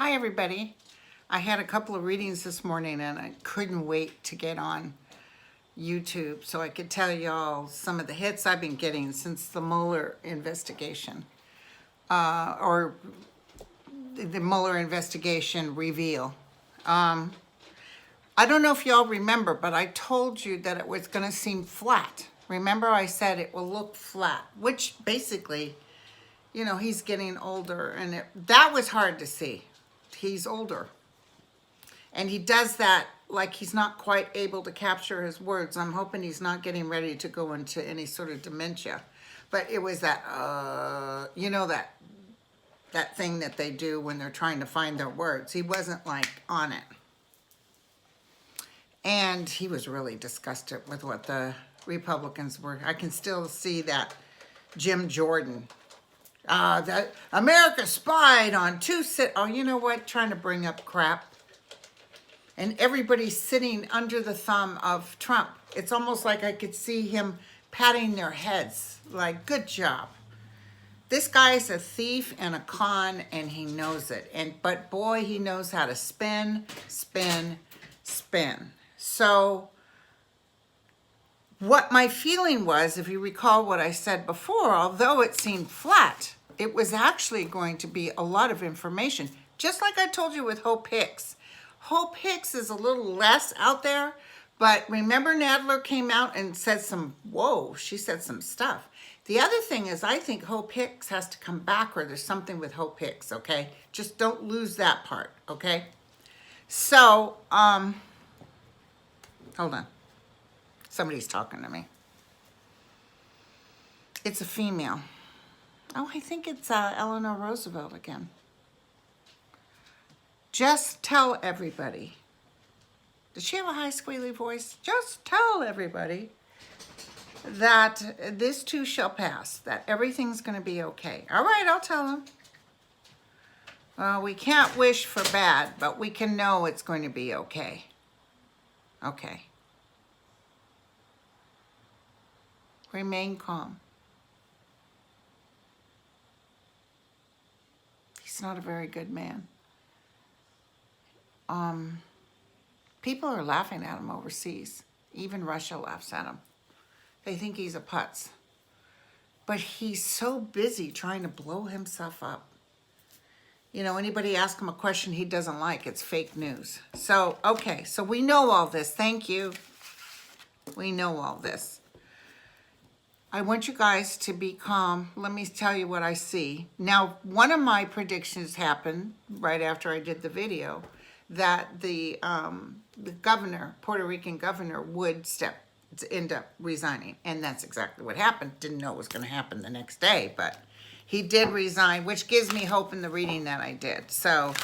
Everybody. I had a couple of readings this morning and I couldn't wait to get on YouTube so I could tell y'all some of the hits I've been getting since the Mueller investigation or the Mueller investigation reveal. I don't know if y'all remember, but I told you that it was going to seem flat. Remember I said it will look flat, which basically, you know, he's getting older and that was hard to see. He's older and he does that like he's not quite able to capture his words. I'm hoping he's not getting ready to go into any sort of dementia, but it was that you know, that thing that they do when they're trying to find their words. He wasn't like on it, and he was really disgusted with what the Republicans were. I can still see that Jim Jordan, that America spied on oh, you know what? Trying to bring up crap. And everybody's sitting under the thumb of Trump. It's almost like I could see him patting their heads. Like, good job. This guy's a thief and a con, and he knows it. But boy, he knows how to spin, spin, spin. So what my feeling was, if you recall what I said before, although it seemed flat, it was actually going to be a lot of information. Just like I told you with Hope Hicks. Hope Hicks is a little less out there, but remember Nadler came out and said she said some stuff. The other thing is I think Hope Hicks has to come back, or there's something with Hope Hicks, okay? Just don't lose that part, okay? So, hold on. Somebody's talking to me. It's a female. Oh, I think it's Eleanor Roosevelt again. Just tell everybody. Does she have a high squealy voice? Just tell everybody that this too shall pass, that everything's going to be okay. All right, I'll tell them. Well, we can't wish for bad, but we can know it's going to be okay. Okay. Remain calm. He's not a very good man. People are laughing at him overseas. Even Russia laughs at him. They think he's a putz. But he's so busy trying to blow himself up. You know, anybody ask him a question he doesn't like, it's fake news. So, okay, so we know all this. Thank you. We know all this. I want you guys to be calm. Let me tell you what I see. Now, one of my predictions happened right after I did the video, that the governor, Puerto Rican governor, would end up resigning. And that's exactly what happened. Didn't know it was going to happen the next day, but he did resign, which gives me hope in the reading that I did. So,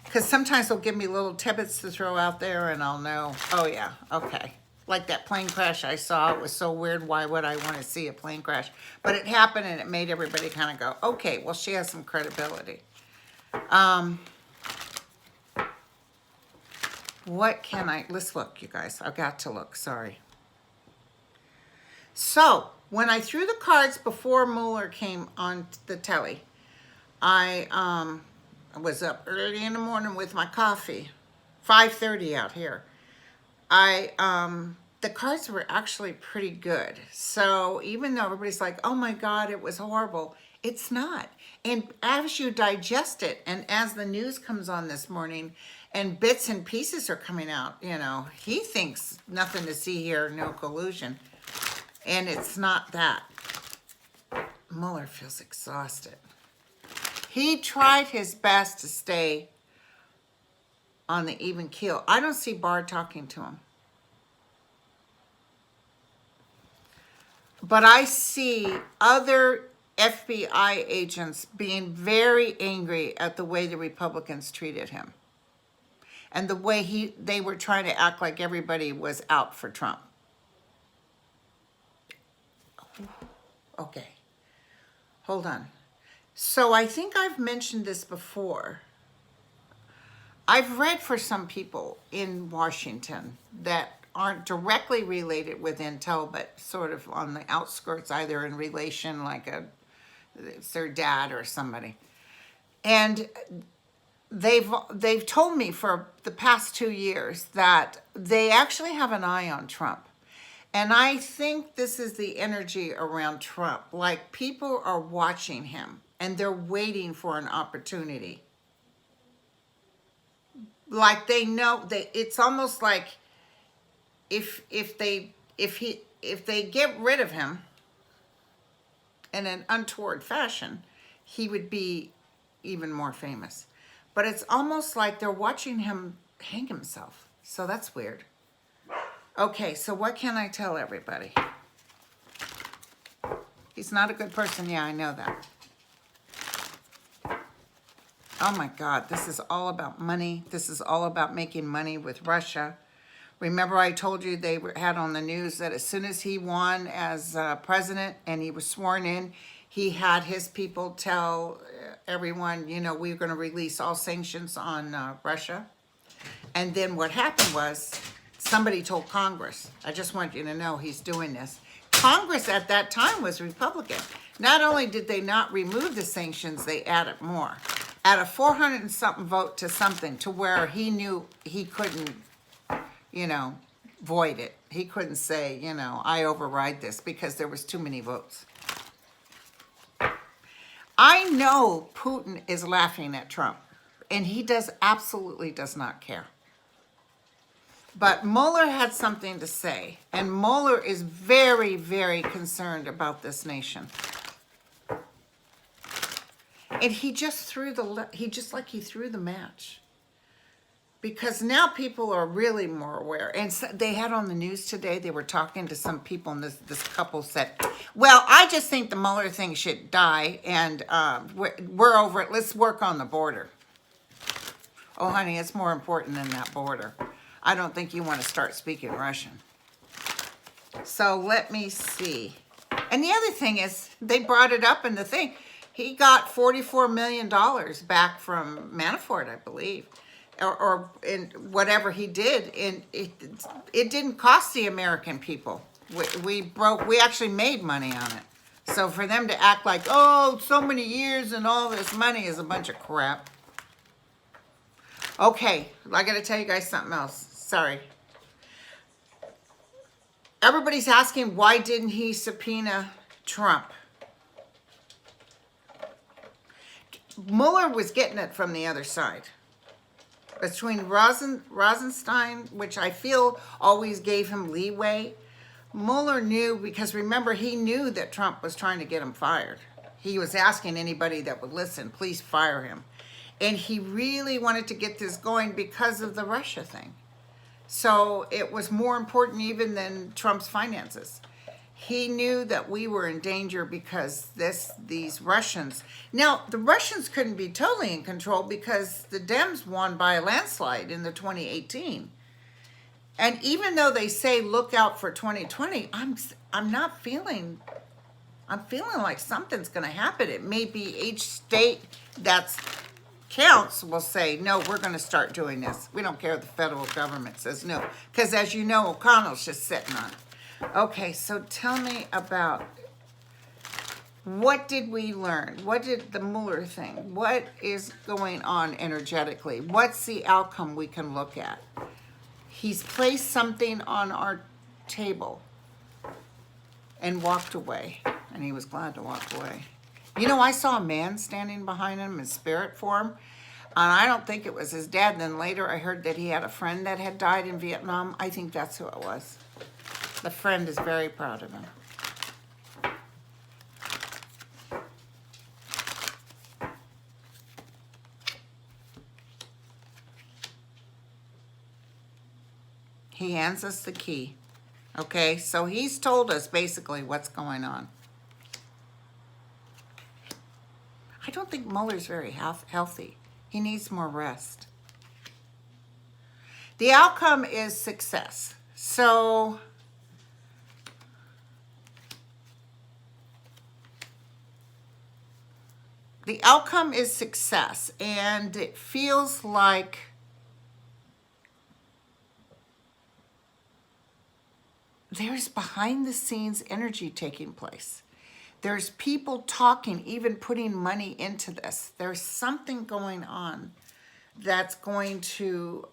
because sometimes they'll give me little tidbits to throw out there and I'll know, oh yeah, okay. Like that plane crash I saw, it was so weird. Why would I want to see a plane crash? But it happened and it made everybody kind of go, okay, well, she has some credibility. What can let's look, you guys. I've got to look, sorry. So, when I threw the cards before Mueller came on the telly, I was up early in the morning with my coffee, 5:30 out here. The cards were actually pretty good. So even though everybody's like, oh my God, it was horrible, it's not. And as you digest it, and as the news comes on this morning, and bits and pieces are coming out, you know, he thinks nothing to see here, no collusion. And it's not that. Mueller feels exhausted. He tried his best to stay on the even keel. I don't see Barr talking to him. But I see other FBI agents being very angry at the way the Republicans treated him and the way they were trying to act like everybody was out for Trump. Okay, hold on. So I think I've mentioned this before. I've read for some people in Washington that aren't directly related with Intel, but sort of on the outskirts, either in relation, like it's their dad or somebody. And they've told me for the past 2 years that they actually have an eye on Trump. And I think this is the energy around Trump. Like, people are watching him and they're waiting for an opportunity. Like, they know it's almost like if they get rid of him in an untoward fashion, he would be even more famous. But it's almost like they're watching him hang himself. So that's weird. Okay, so what can I tell everybody? He's not a good person. Yeah, I know that. Oh my God, this is all about money. This is all about making money with Russia. Remember I told you they had on the news that as soon as he won as president and he was sworn in, he had his people tell everyone, you know, we're going to release all sanctions on Russia. And then what happened was somebody told Congress, I just want you to know he's doing this. Congress at that time was Republican. Not only did they not remove the sanctions, they added more. At a 400 and something vote to something, to where he knew he couldn't, you know, void it. He couldn't say, you know, I override this, because there was too many votes. I know Putin is laughing at Trump, and he absolutely does not care. But Mueller had something to say, and Mueller is very, very concerned about this nation. And he just threw the match. Because now people are really more aware. And so they had on the news today, they were talking to some people, and this couple said, well, I just think the Mueller thing should die, and we're over it. Let's work on the border. Oh, honey, it's more important than that border. I don't think you want to start speaking Russian. So let me see. And the other thing is, they brought it up in the thing. He got $44 million back from Manafort, I believe. Or in whatever he did, and it didn't cost the American people. We actually made money on it. So for them to act like, oh, so many years and all this money is a bunch of crap. Okay, I got to tell you guys something else. Sorry. Everybody's asking, why didn't he subpoena Trump? Mueller was getting it from the other side. Between Rosenstein, which I feel always gave him leeway, Mueller knew, because remember, he knew that Trump was trying to get him fired. He was asking anybody that would listen, please fire him. And he really wanted to get this going because of the Russia thing. So it was more important even than Trump's finances. He knew that we were in danger because these Russians. Now, the Russians couldn't be totally in control because the Dems won by a landslide in the 2018. And even though they say look out for 2020, I'm feeling like something's going to happen. It may be each state that counts will say, no, we're going to start doing this. We don't care if the federal government says no. Because as you know, O'Connell's just sitting on it. Okay, so tell me about, what did we learn? What did the Mueller thing? What is going on energetically? What's the outcome we can look at? He's placed something on our table and walked away, and he was glad to walk away. You know, I saw a man standing behind him in spirit form, and I don't think it was his dad. Then later I heard that he had a friend that had died in Vietnam. I think that's who it was. The friend is very proud of him. He hands us the key. Okay, so he's told us basically what's going on. I don't think Mueller's very healthy. He needs more rest. The outcome is success. So the outcome is success, and it feels like there's behind the scenes energy taking place. There's people talking, even putting money into this. There's something going on that's going to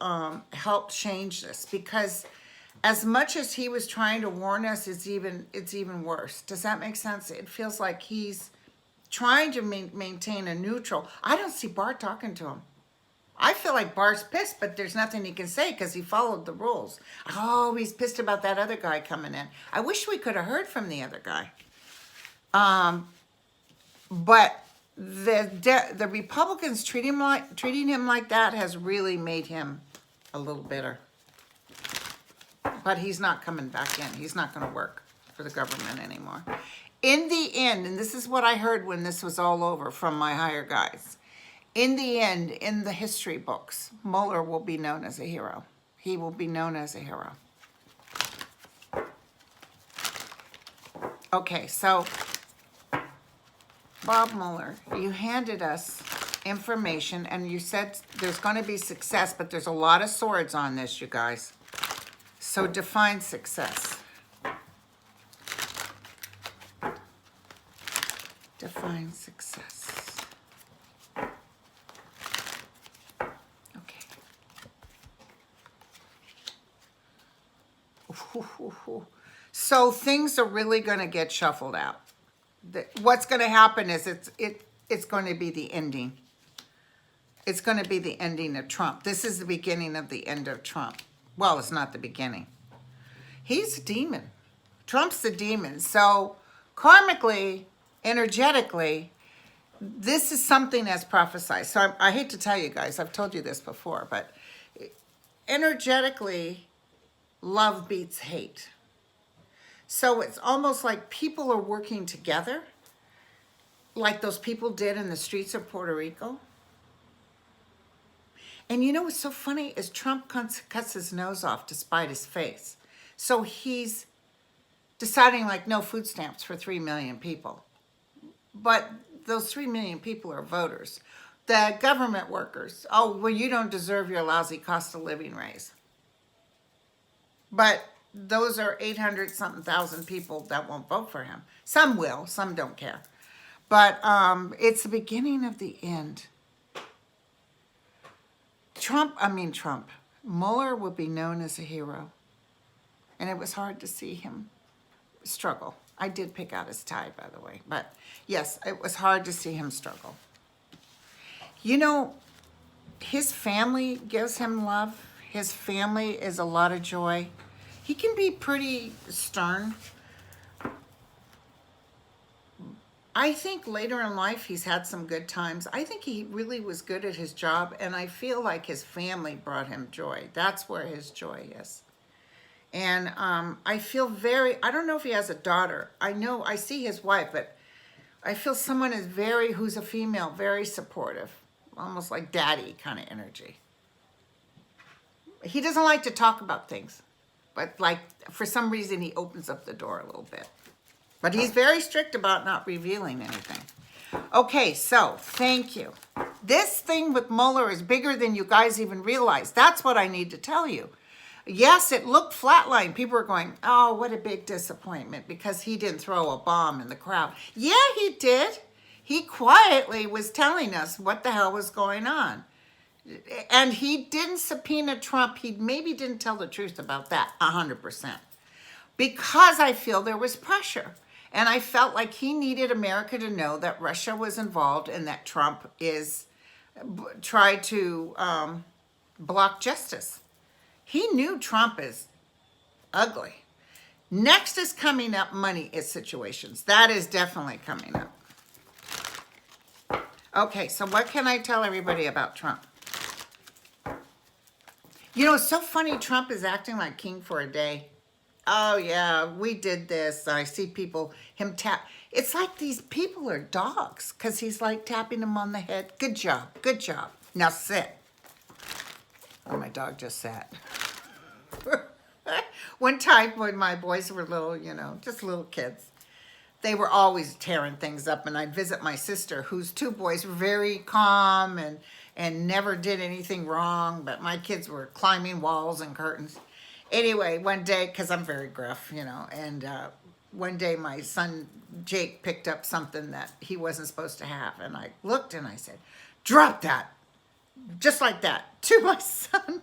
help change this, because as much as he was trying to warn us, it's even worse. Does that make sense? It feels like he's trying to maintain a neutral. I don't see Barr talking to him. I feel like Barr's pissed, but there's nothing he can say because he followed the rules. Oh, he's pissed about that other guy coming in. I wish we could have heard from the other guy. But the Republicans treating him like that has really made him a little bitter. But he's not coming back in. He's not going to work for the government anymore. In the end, and this is what I heard when this was all over from my higher guys, in the end, in the history books, Mueller will be known as a hero. He will be known as a hero. Okay, so Bob Mueller, you handed us information and you said there's going to be success, but there's a lot of swords on this, you guys. So define success. Define success. Okay. So things are really going to get shuffled out. What's going to happen is it's going to be the ending. It's going to be the ending of Trump. This is the beginning of the end of Trump. Well, it's not the beginning. He's a demon. Trump's the demon. So karmically, energetically, this is something that's prophesized. So I hate to tell you guys, I've told you this before, but energetically, love beats hate. So it's almost like people are working together, like those people did in the streets of Puerto Rico. And you know what's so funny is Trump cuts his nose off to spite his face. So he's deciding like no food stamps for 3 million people. But those 3 million people are voters. The government workers, oh, well, you don't deserve your lousy cost of living raise. But those are 800-something thousand people that won't vote for him. Some will, some don't care. But it's the beginning of the end. Mueller will be known as a hero. And it was hard to see him struggle. I did pick out his tie, by the way. But yes, it was hard to see him struggle. You know, his family gives him love. His family is a lot of joy. He can be pretty stern. I think later in life he's had some good times. I think he really was good at his job, and I feel like his family brought him joy. That's where his joy is. And I feel I don't know if he has a daughter. I see his wife, but I feel someone who's a female, very supportive, almost like daddy kind of energy. He doesn't like to talk about things, but like for some reason he opens up the door a little bit. But he's very strict about not revealing anything. Okay, so thank you. This thing with Mueller is bigger than you guys even realize. That's what I need to tell you. Yes, it looked flatlined. People were going, oh, what a big disappointment because he didn't throw a bomb in the crowd. Yeah, he did. He quietly was telling us what the hell was going on. And he didn't subpoena Trump. He maybe didn't tell the truth about that 100%. Because I feel there was pressure. And I felt like he needed America to know that Russia was involved and that Trump tried to block justice. He knew Trump is ugly. Next is coming up money situations. That is definitely coming up. Okay, so what can I tell everybody about Trump? You know, it's so funny Trump is acting like king for a day. Oh yeah, we did this. I see people, him tap. It's like these people are dogs because he's like tapping them on the head. Good job, good job. Now sit. Oh, my dog just sat. One time when my boys were little, you know, just little kids, they were always tearing things up, and I'd visit my sister, whose two boys were very calm and never did anything wrong, but my kids were climbing walls and curtains. Anyway, one day, because I'm very gruff, you know, and one day my son Jake picked up something that he wasn't supposed to have, and I looked and I said, "Drop that," just like that, to my son.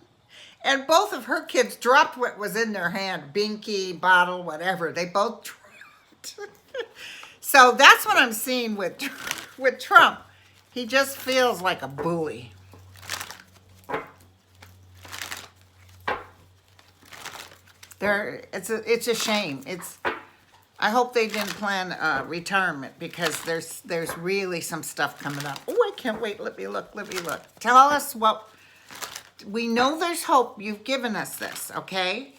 And both of her kids dropped what was in their hand, binky, bottle, whatever. They both dropped. So that's what I'm seeing with Trump. He just feels like a bully. It's a shame. I hope they didn't plan retirement, because there's really some stuff coming up. Oh, I can't wait. Let me look. Tell us what we know. There's hope. You've given us this, okay?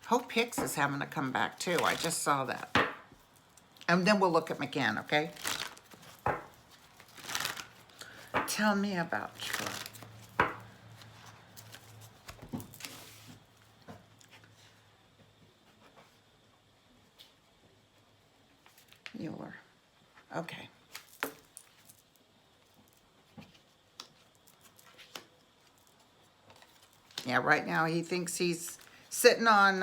Hope Hicks is having to come back too. I just saw that. And then we'll look at McGahn, okay? Tell me about Trump. Mueller. Okay. Yeah, right now he thinks he's sitting in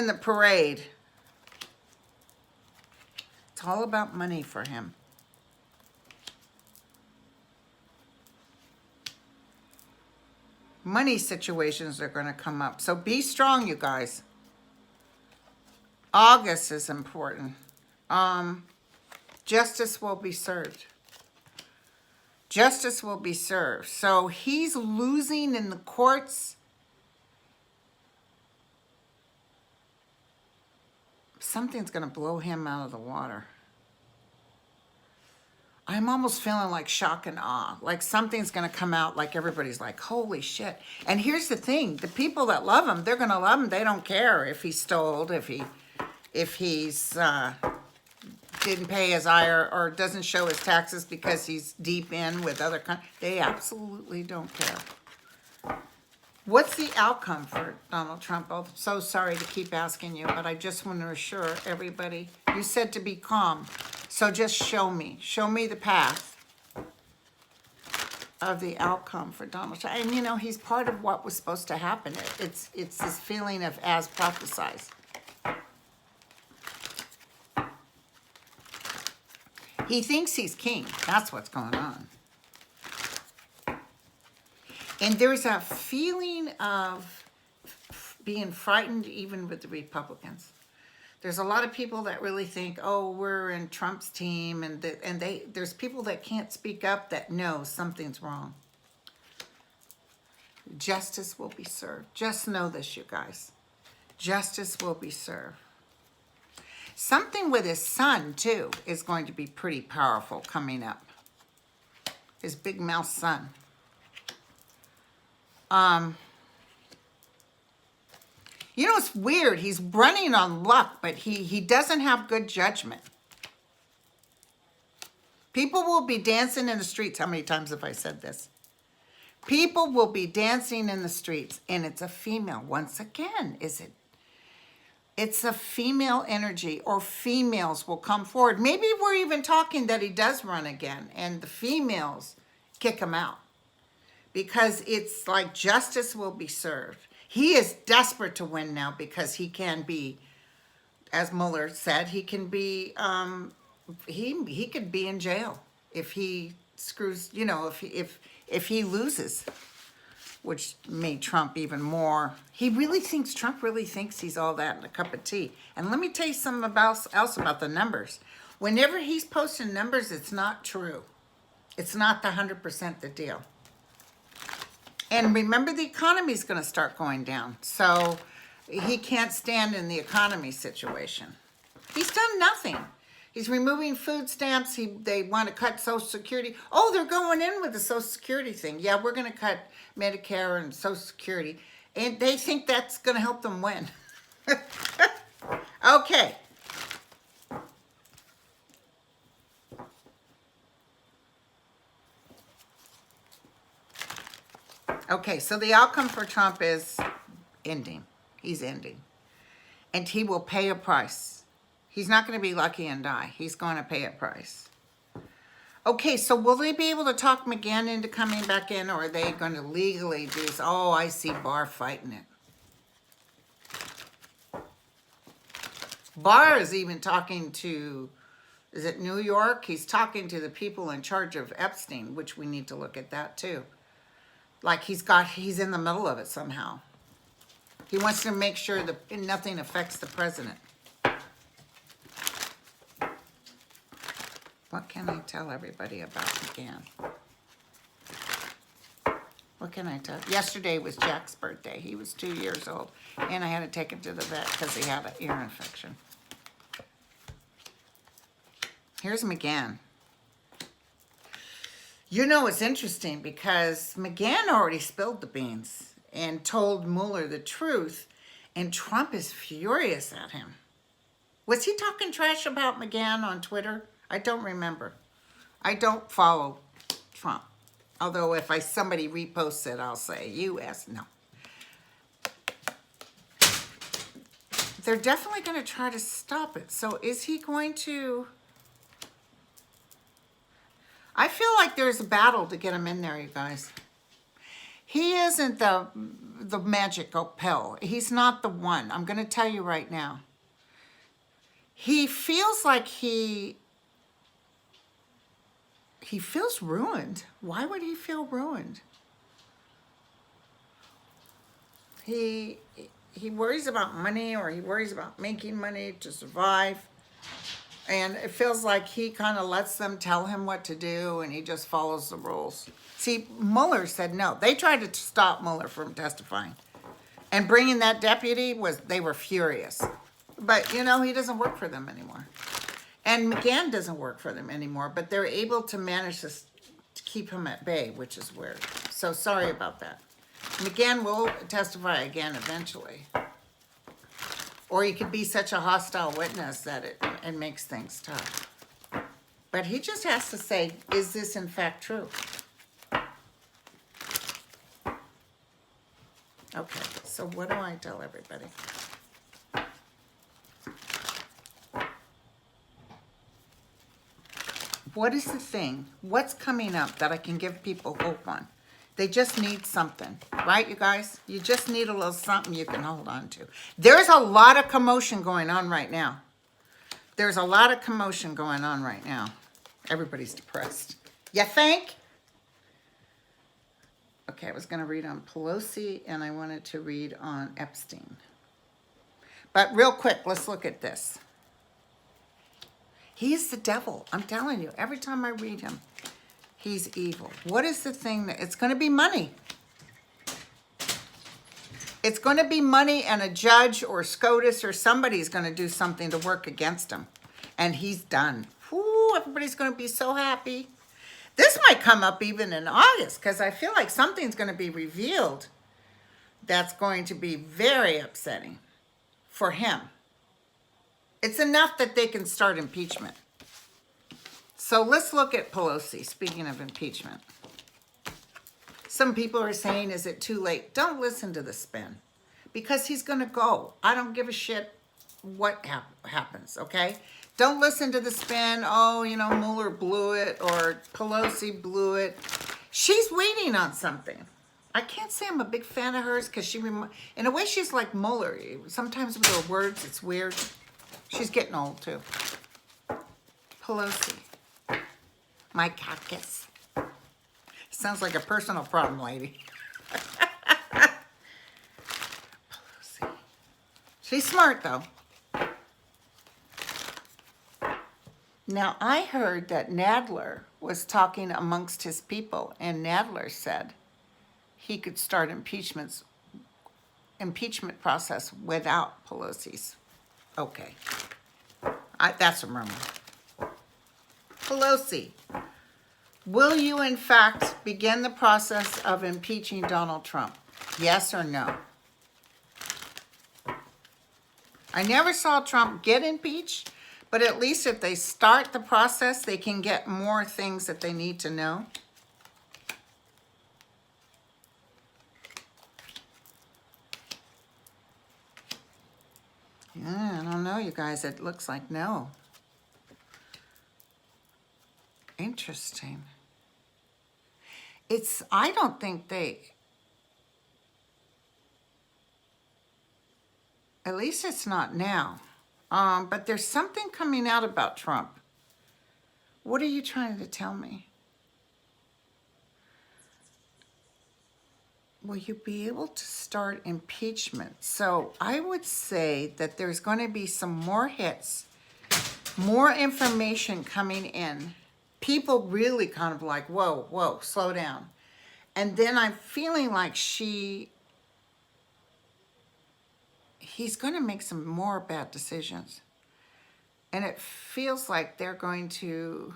the parade. It's all about money for him. Money situations are going to come up. So be strong, you guys. August is important. Justice will be served. Justice will be served. So he's losing in the courts. Something's going to blow him out of the water. I'm almost feeling like shock and awe. Like something's going to come out, like everybody's like, holy shit. And here's the thing. The people that love him, they're going to love him. They don't care if he stole, if he's didn't pay his IR or doesn't show his taxes because he's deep in with other countries. They absolutely don't care. What's the outcome for Donald Trump? I'm so sorry to keep asking you, but I just want to assure everybody. You said to be calm. So just show me the path of the outcome for Donald Trump. And you know, he's part of what was supposed to happen. It's this feeling of as prophesized. He thinks he's king. That's what's going on. And there's a feeling of being frightened even with the Republicans. There's a lot of people that really think, oh, we're in Trump's team, and there's people that can't speak up that know something's wrong. Justice will be served. Just know this, you guys. Justice will be served. Something with his son, too, is going to be pretty powerful coming up. His big mouth son. You know, it's weird. He's running on luck, but he doesn't have good judgment. People will be dancing in the streets. How many times have I said this? People will be dancing in the streets, and it's a female. Once again, is it? It's a female energy, or females will come forward. Maybe we're even talking that he does run again, and the females kick him out. Because it's like justice will be served. He is desperate to win now because he can be, as Mueller said, he can be, he could be in jail if he screws, you know, if he loses, which made Trump even more. Trump really thinks he's all that in a cup of tea. And let me tell you something else about the numbers. Whenever he's posting numbers, it's not true. It's not the 100% the deal. And remember, the economy's going to start going down. So he can't stand in the economy situation. He's done nothing. He's removing food stamps. They want to cut Social Security. Oh, they're going in with the Social Security thing. Yeah, we're going to cut Medicare and Social Security. And they think that's going to help them win. Okay. Okay, so the outcome for Trump is ending. He's ending. And he will pay a price. He's not going to be lucky and die. He's going to pay a price. Okay, so will they be able to talk McGahn into coming back in, or are they going to legally do this? Oh, I see Barr fighting it. Barr is even talking to, is it New York? He's talking to the people in charge of Epstein, which we need to look at that too. Like he's in the middle of it somehow. He wants to make sure that nothing affects the president. What can I tell everybody about McGahn? What can I tell? Yesterday was Jack's birthday. He was 2 years old, and I had to take him to the vet because he had an ear infection. Here's McGahn. You know, it's interesting because McGahn already spilled the beans and told Mueller the truth, and Trump is furious at him. Was he talking trash about McGahn on Twitter? I don't remember. I don't follow Trump. Although if somebody reposts it, I'll say, U.S., no. They're definitely going to try to stop it. So is he going to... I feel like there's a battle to get him in there, you guys. He isn't the magic pill. He's not the one. I'm going to tell you right now. He feels like he feels ruined. Why would he feel ruined? He worries about money, or he worries about making money to survive. And it feels like he kind of lets them tell him what to do, and he just follows the rules. See, Mueller said no. They tried to stop Mueller from testifying. And bringing that deputy, they were furious. But, you know, he doesn't work for them anymore. And McGahn doesn't work for them anymore, but they're able to manage to keep him at bay, which is weird. So sorry about that. McGahn will testify again eventually. Or he could be such a hostile witness that it makes things tough. But he just has to say, is this in fact true? Okay, so what do I tell everybody? What is the thing? What's coming up that I can give people hope on? They just need something, right, you guys? You just need a little something you can hold on to. There's a lot of commotion going on right now. There's a lot of commotion going on right now. Everybody's depressed. You think? Okay, I was going to read on Pelosi, and I wanted to read on Epstein. But real quick, let's look at this. He's the devil. I'm telling you, every time I read him, he's evil. What is the thing that... It's going to be money. It's going to be money, and a judge or SCOTUS or somebody's going to do something to work against him. And he's done. Whoo, everybody's going to be so happy. This might come up even in August, because I feel like something's going to be revealed that's going to be very upsetting for him. It's enough that they can start impeachment. So let's look at Pelosi, speaking of impeachment. Some people are saying, is it too late? Don't listen to the spin, because he's going to go. I don't give a shit what happens, okay? Don't listen to the spin, oh, you know, Mueller blew it, or Pelosi blew it. She's waiting on something. I can't say I'm a big fan of hers, because in a way she's like Mueller. Sometimes with her words, it's weird. She's getting old, too. Pelosi. My caucus. Sounds like a personal problem, lady. Pelosi. She's smart, though. Now, I heard that Nadler was talking amongst his people, and Nadler said he could start impeachment process without Pelosi's. Okay. That's a rumor. Pelosi, will you in fact begin the process of impeaching Donald Trump? Yes or no? I never saw Trump get impeached, but at least if they start the process, they can get more things that they need to know. Yeah, I don't know, you guys. It looks like no. Interesting. I don't think at least it's not now. But there's something coming out about Trump. What are you trying to tell me? Will you be able to start impeachment? So I would say that there's going to be some more hits, more information coming in. People really kind of like, whoa, whoa, slow down. And then I'm feeling like he's going to make some more bad decisions. And it feels like they're going to,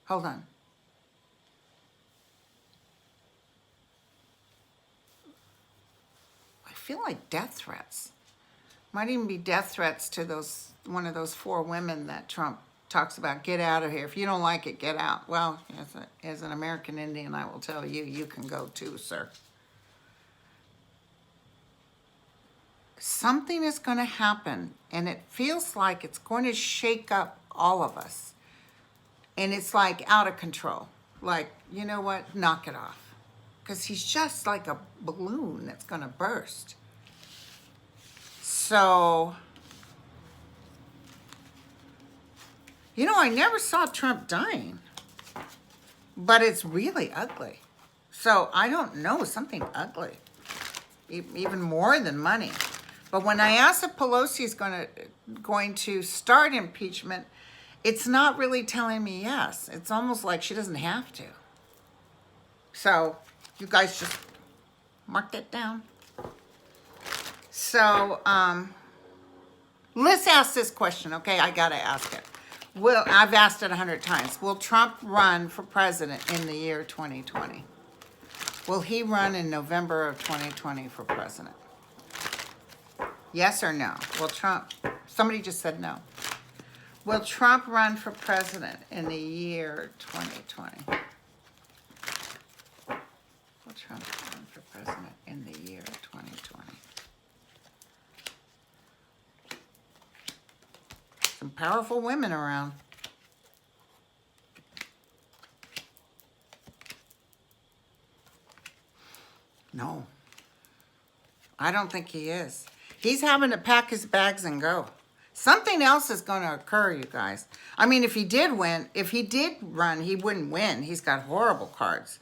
hold on. I feel like death threats. Might even be death threats to one of those 4 women that Trump talks about. Get out of here. If you don't like it, get out. Well, as an American Indian, I will tell you, you can go too, sir. Something is going to happen, and it feels like it's going to shake up all of us. And it's like out of control. Like, you know what? Knock it off. Because he's just like a balloon that's going to burst. So, you know, I never saw Trump dying. But it's really ugly. So, I don't know, something ugly. Even more than money. But when I asked if Pelosi is going to start impeachment, it's not really telling me yes. It's almost like she doesn't have to. So, you guys just mark that down. So, let's ask this question, okay? I gotta ask it. I've asked it 100 times. Will Trump run for president in the year 2020? Will he run in November of 2020 for president? Yes or no? Will Trump, somebody just said no. Will Trump run for president in the year 2020? Will Trump run for president in the year 2020? Some powerful women around. No. I don't think he is. He's having to pack his bags and go. Something else is going to occur, you guys. I mean, if he did run, he wouldn't win. He's got horrible cards.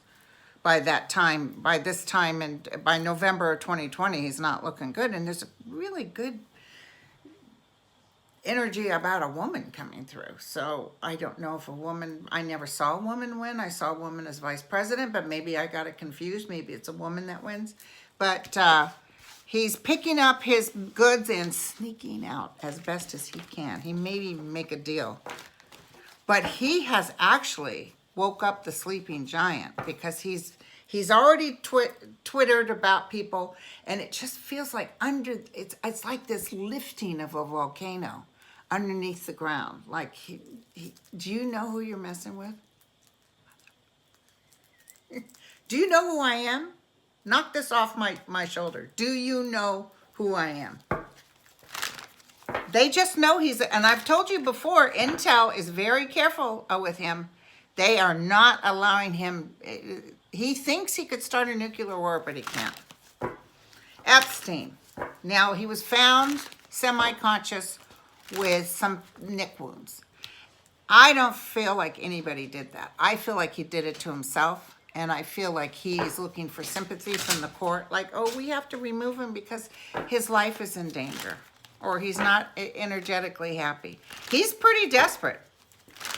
By this time, and by November of 2020, he's not looking good. And there's a really good energy about a woman coming through. So I don't know if I never saw a woman win. I saw a woman as vice president, but maybe I got it confused. Maybe it's a woman that wins. But he's picking up his goods and sneaking out as best as he can. He may even make a deal. But he has actually woke up the sleeping giant, because he's already twittered about people, and it just feels like it's like this lifting of a volcano underneath the ground. Like, do you know who you're messing with? Do you know who I am? Knock this off my shoulder. Do you know who I am? They just know and I've told you before, Intel is very careful with him. They are not allowing him. He thinks he could start a nuclear war, but he can't. Epstein. Now, he was found semi-conscious with some nick wounds. I don't feel like anybody did that. I feel like he did it to himself, and I feel like he's looking for sympathy from the court. Like, oh, we have to remove him because his life is in danger, or he's not energetically happy. He's pretty desperate.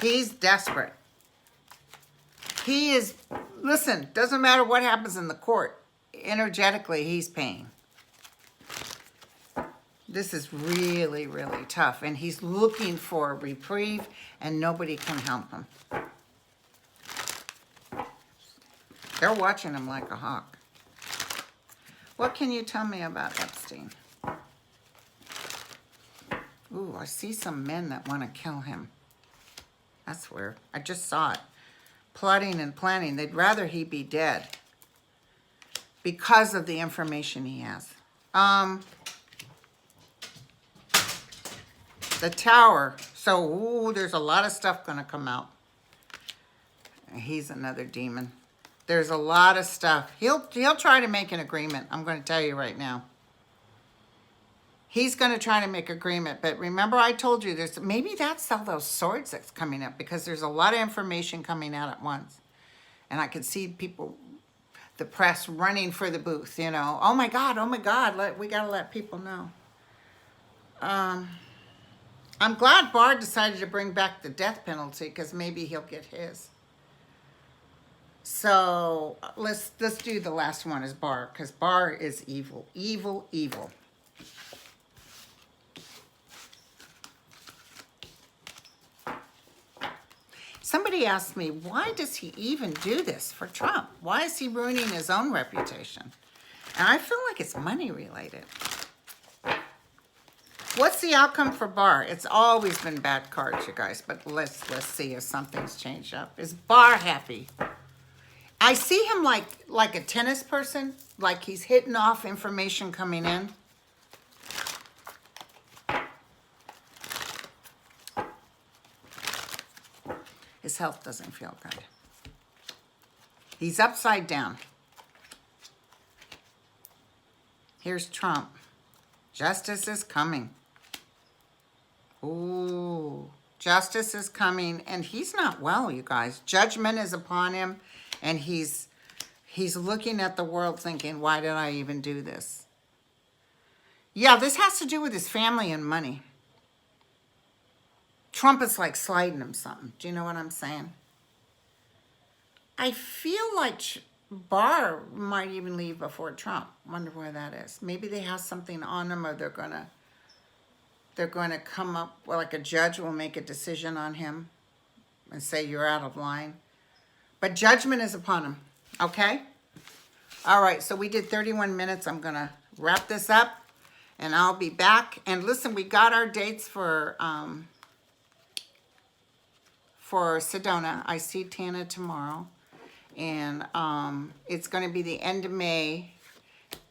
He's desperate. He is, listen, doesn't matter what happens in the court. Energetically, he's paying. This is really, really tough. And he's looking for a reprieve, and nobody can help him. They're watching him like a hawk. What can you tell me about Epstein? Ooh, I see some men that want to kill him. That's weird. I just saw it. Plotting and planning. They'd rather he be dead because of the information he has. The Tower. So, ooh, there's a lot of stuff going to come out. He's another demon. There's a lot of stuff. He'll try to make an agreement. I'm going to tell you right now. He's going to try to make agreement. But remember I told you, there's maybe that's all those swords that's coming up, because there's a lot of information coming out at once. And I could see people, the press running for the booth, you know. Oh my God, we got to let people know. I'm glad Barr decided to bring back the death penalty, because maybe he'll get his. So let's do the last one is Barr, because Barr is evil, evil, evil. Somebody asked me, why does he even do this for Trump? Why is he ruining his own reputation? And I feel like it's money related. What's the outcome for Barr? It's always been bad cards, you guys, but let's see if something's changed up. Is Barr happy? I see him like a tennis person, like he's hitting off information coming in. His health doesn't feel good. He's upside down. Here's Trump. Justice is coming. Ooh, justice is coming, and he's not well, you guys. Judgment is upon him, and he's looking at the world thinking, why did I even do this? Yeah, this has to do with his family and money. Trump is like sliding him something. Do you know what I'm saying? I feel like Barr might even leave before Trump. Wonder where that is. Maybe they have something on him, or they're going to come up, well, like a judge will make a decision on him and say you're out of line. But judgment is upon him. Okay? All right, so we did 31 minutes. I'm going to wrap this up, and I'll be back. And listen, we got our dates for Sedona. I see Tana tomorrow. And it's going to be the end of May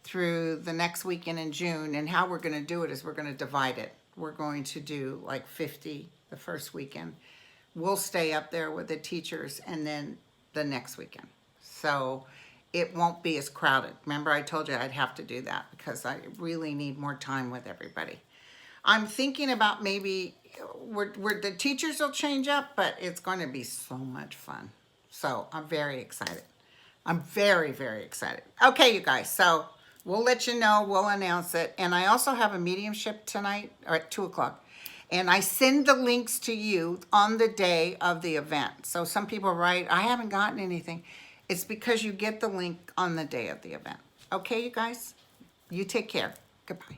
through the next weekend in June. And how we're going to do it is we're going to divide it. We're going to do like 50 the first weekend. We'll stay up there with the teachers, and then the next weekend. So it won't be as crowded. Remember I told you I'd have to do that because I really need more time with everybody. I'm thinking about maybe where the teachers will change up, but it's going to be so much fun. So I'm very excited. I'm very, very excited. Okay, you guys, so we'll let you know. We'll announce it. And I also have a mediumship tonight, or at 2 o'clock. And I send the links to you on the day of the event. So some people write, I haven't gotten anything. It's because you get the link on the day of the event. Okay, you guys? You take care. Goodbye.